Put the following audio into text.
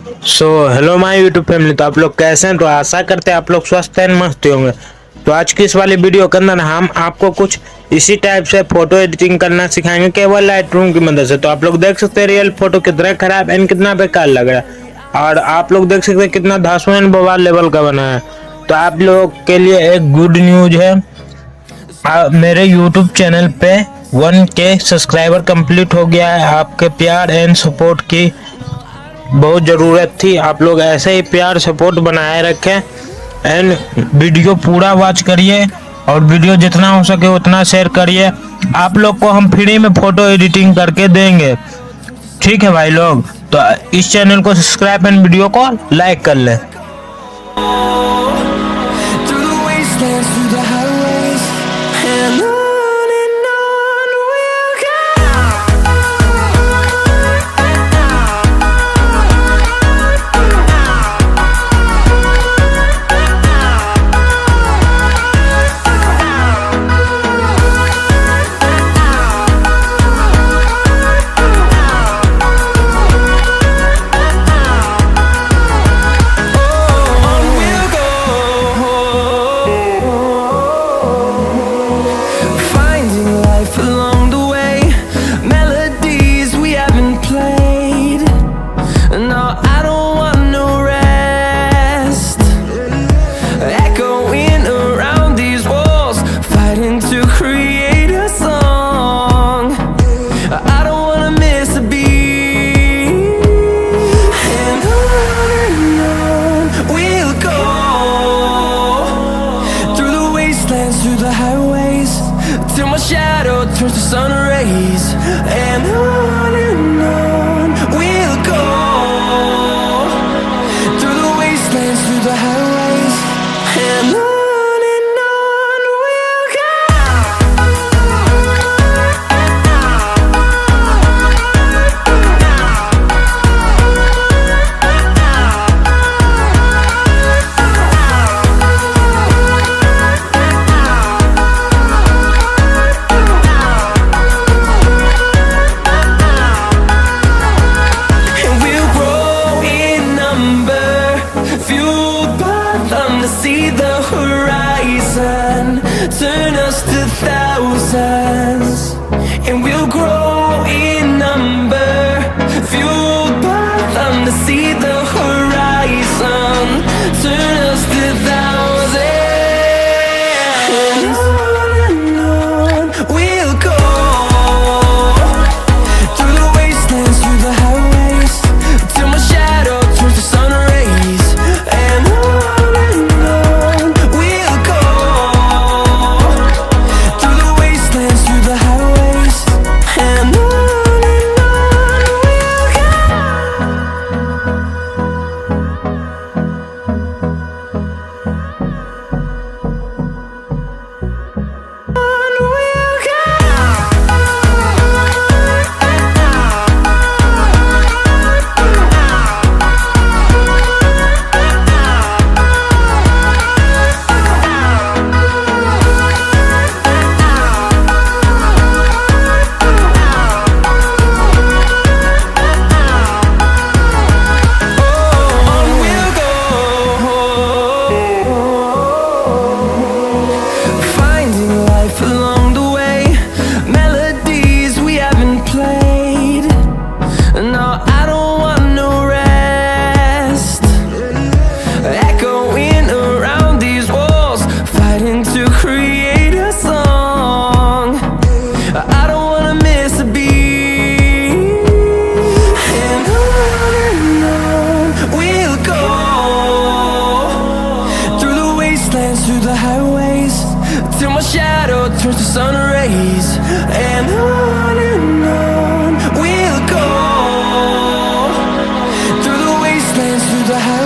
So hello my YouTube family. तो आप लोग कैसे हैं? तो आशा करते हैं आप लोग स्वस्थ हैं, मस्त होंगे। तो आज की इस वाली वीडियो के अंदर हम आपको कुछ इसी टाइप से फोटो एडिटिंग करना सिखाएंगे केवल लाइट रूम की मदद से। तो आप लोग देख सकते हैं रियल फोटो कितना खराब एंड कितना बेकार लग रहा है, और आप लोग देख सकते हैं कितना धांसू एंड बवाल लेवल का बना है। तो आप लोग के लिए एक गुड न्यूज है, मेरे यूट्यूब चैनल पे 1K सब्सक्राइबर कंप्लीट हो गया है। आपके प्यार एंड सपोर्ट की बहुत ज़रूरत थी। आप लोग ऐसे ही प्यार सपोर्ट बनाए रखें एंड वीडियो पूरा वॉच करिए, और वीडियो जितना हो सके उतना शेयर करिए। आप लोग को हम फ्री में फ़ोटो एडिटिंग करके देंगे, ठीक है भाई लोग? तो इस चैनल को सब्सक्राइब एंड वीडियो को लाइक कर लें। Till my shadow turns to sun rays, and on we'll go through the wastelands, through the highways, and on we'll go. See the horizon turn us to thousands, and we'll grow in number, fueled by them to see the horizon turn us to thousands, and on we'll go through the wastelands, through the highways, till my shadow turns to sun rays, and through the highways, till my shadow turns to sun rays, and on we'll go through the wastelands, through the highways.